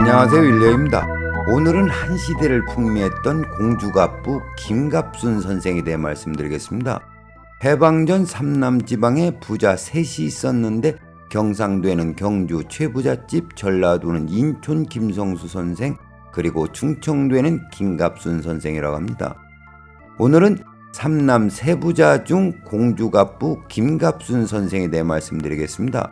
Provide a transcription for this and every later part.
안녕하세요, 윌리엄입니다. 오늘은 한 시대를 풍미했던 공주갑부 김갑순 선생에 대해 말씀드리겠습니다. 해방전 삼남지방에 부자 셋이 있었는데 경상도에는 경주 최부잣집, 전라도는 인촌 김성수 선생, 그리고 충청도에는 김갑순 선생이라고 합니다. 오늘은 삼남 세부자 중 공주갑부 김갑순 선생에 대해 말씀드리겠습니다.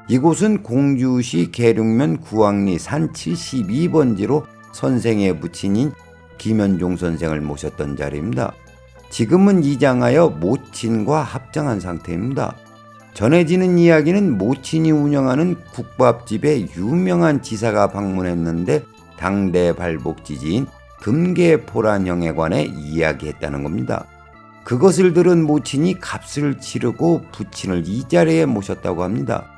이곳은 공주시 계룡면 구왕리 산 72번지로 선생의 부친인 김현종 선생을 모셨던 자리입니다. 지금은 이장하여 모친과 합장한 상태입니다. 전해지는 이야기는 모친이 운영하는 국밥집에 유명한 지사가 방문했는데 당대 발복지지인 금계포란형에 관해 이야기했다는 겁니다. 그것을 들은 모친이 값을 치르고 부친을 이 자리에 모셨다고 합니다.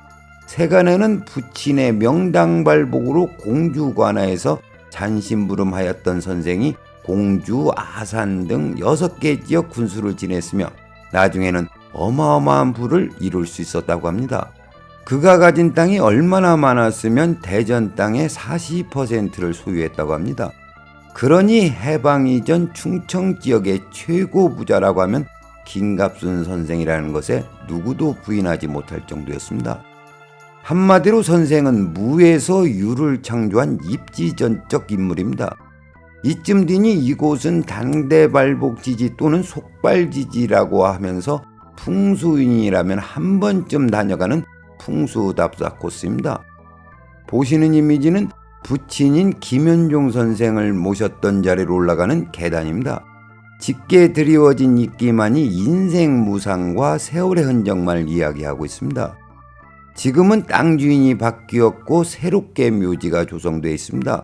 세간에는 부친의 명당발복으로 공주관하에서 잔심부름하였던 선생이 공주, 아산 등 6개 지역 군수를 지냈으며 나중에는 어마어마한 부를 이룰 수 있었다고 합니다. 그가 가진 땅이 얼마나 많았으면 대전 땅의 40%를 소유했다고 합니다. 그러니 해방 이전 충청 지역의 최고 부자라고 하면 김갑순 선생이라는 것에 누구도 부인하지 못할 정도였습니다. 한마디로 선생은 무에서 유를 창조한 입지전적 인물입니다. 이쯤 되니 이곳은 당대발복지지 또는 속발지지라고 하면서 풍수인이라면 한 번쯤 다녀가는 풍수답사 코스입니다. 보시는 이미지는 부친인 김현종 선생을 모셨던 자리로 올라가는 계단입니다. 짙게 드리워진 입기만이 인생 무상과 세월의 흔적만을 이야기하고 있습니다. 지금은 땅 주인이 바뀌었고 새롭게 묘지가 조성되어 있습니다.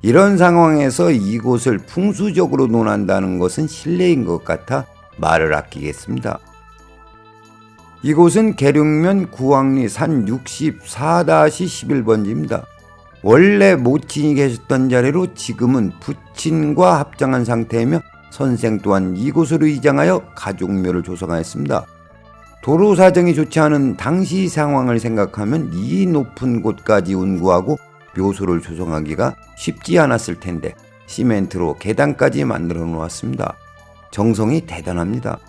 이런 상황에서 이곳을 풍수적으로 논한다는 것은 실례인 것 같아 말을 아끼겠습니다. 이곳은 계룡면 구왕리 산 64-11번지입니다. 원래 모친이 계셨던 자리로 지금은 부친과 합장한 상태이며 선생 또한 이곳으로 이장하여 가족묘를 조성하였습니다. 도로 사정이 좋지 않은 당시 상황을 생각하면 이 높은 곳까지 운구하고 묘소를 조성하기가 쉽지 않았을 텐데 시멘트로 계단까지 만들어 놓았습니다. 정성이 대단합니다.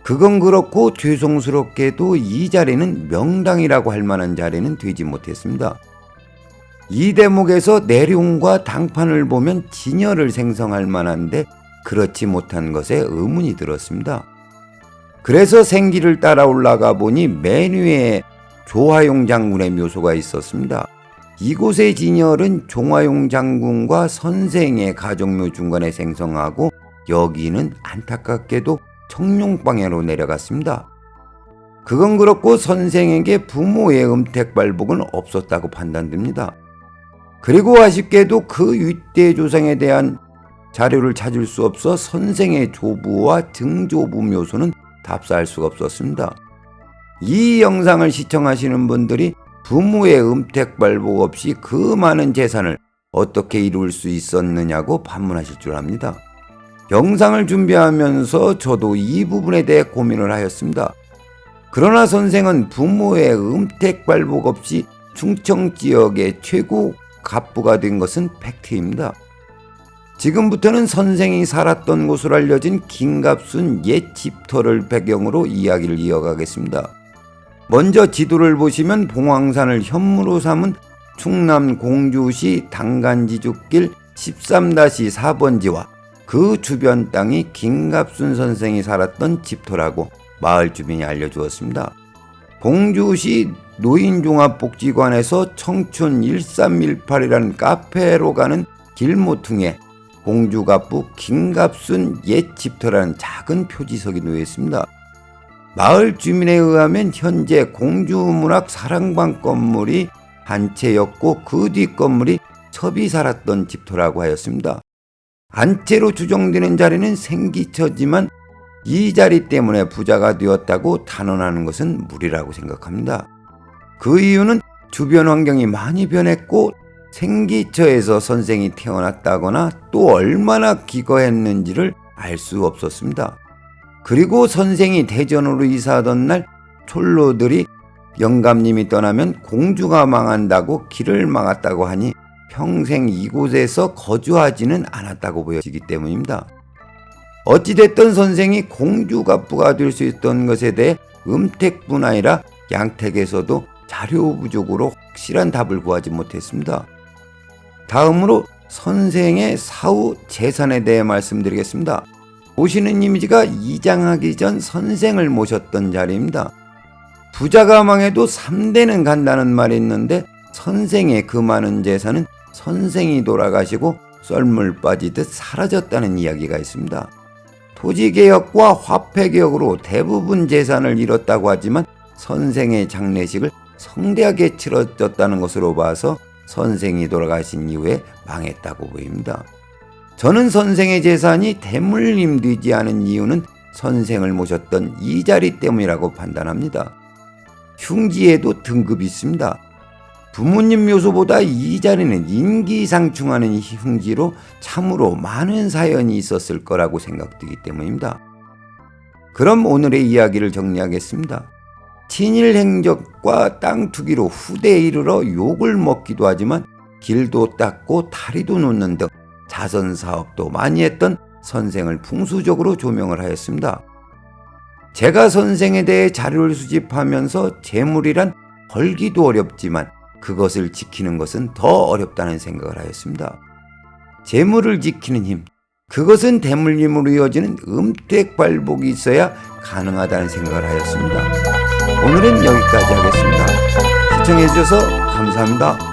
그건 그렇고 죄송스럽게도 이 자리는 명당이라고 할 만한 자리는 되지 못했습니다. 이 대목에서 내룡과 당판을 보면 진열을 생성할 만한데 그렇지 못한 것에 의문이 들었습니다. 그래서 생기를 따라 올라가 보니 맨 위에 조화용 장군의 묘소가 있었습니다. 이곳의 진열은 조화용 장군과 선생의 가족묘 중간에 생성하고 여기는 안타깝게도 청룡방향으로 내려갔습니다. 그건 그렇고 선생에게 부모의 음택발복은 없었다고 판단됩니다. 그리고 아쉽게도 그 윗대 조상에 대한 자료를 찾을 수 없어 선생의 조부와 증조부 묘소는 답사할 수가 없었습니다. 이 영상을 시청하시는 분들이 부모의 음택발복 없이 그 많은 재산을 어떻게 이룰 수 있었느냐고 반문하실 줄 압니다. 영상을 준비하면서 저도 이 부분에 대해 고민을 하였습니다. 그러나 선생은 부모의 음택발복 없이 충청 지역의 최고 갑부가 된 것은 팩트입니다. 지금부터는 선생이 살았던 곳으로 알려진 김갑순 옛 집터를 배경으로 이야기를 이어가겠습니다. 먼저 지도를 보시면 봉황산을 현무로 삼은 충남 공주시 당간지죽길 13-4번지와 그 주변 땅이 김갑순 선생이 살았던 집터라고 마을 주민이 알려주었습니다. 공주시 노인종합복지관에서 청춘 1318이라는 카페로 가는 길모퉁이에 공주갑부 김갑순 옛 집터라는 작은 표지석이 놓여 있습니다. 마을 주민에 의하면 현재 공주문학 사랑방 건물이 한 채였고 그 뒷 건물이 첩이 살았던 집터라고 하였습니다. 안채로 추정되는 자리는 생기처지만 이 자리 때문에 부자가 되었다고 단언하는 것은 무리라고 생각합니다. 그 이유는 주변 환경이 많이 변했고 생기처에서 선생이 태어났다거나 또 얼마나 기거했는지를 알 수 없었습니다. 그리고 선생이 대전으로 이사하던 날 촐로들이 영감님이 떠나면 공주가 망한다고 길을 막았다고 하니 평생 이곳에서 거주하지는 않았다고 보여지기 때문입니다. 어찌됐든 선생이 공주갑부가 될 수 있던 것에 대해 음택뿐 아니라 양택에서도 자료 부족으로 확실한 답을 구하지 못했습니다. 다음으로 선생의 사후 재산에 대해 말씀드리겠습니다. 보시는 이미지가 이장하기 전 선생을 모셨던 자리입니다. 부자가 망해도 3대는 간다는 말이 있는데 선생의 그 많은 재산은 선생이 돌아가시고 썰물 빠지듯 사라졌다는 이야기가 있습니다. 토지개혁과 화폐개혁으로 대부분 재산을 잃었다고 하지만 선생의 장례식을 성대하게 치러졌다는 것으로 봐서 선생이 돌아가신 이후에 망했다고 보입니다. 저는 선생의 재산이 대물림되지 않은 이유는 선생을 모셨던 이 자리 때문이라고 판단합니다. 흉지에도 등급이 있습니다. 부모님 묘소보다 이 자리는 인기상충하는 흉지로 참으로 많은 사연이 있었을 거라고 생각되기 때문입니다. 그럼 오늘의 이야기를 정리하겠습니다. 친일 행적과 땅 투기로 후대에 이르러 욕을 먹기도 하지만 길도 닦고 다리도 놓는 등 자선 사업도 많이 했던 선생을 풍수적으로 조명을 하였습니다. 제가 선생에 대해 자료를 수집하면서 재물이란 벌기도 어렵지만 그것을 지키는 것은 더 어렵다는 생각을 하였습니다. 재물을 지키는 힘, 그것은 대물림으로 이어지는 음택발복이 있어야 가능하다는 생각을 하였습니다. 오늘은 여기까지 하겠습니다. 시청해주셔서 감사합니다.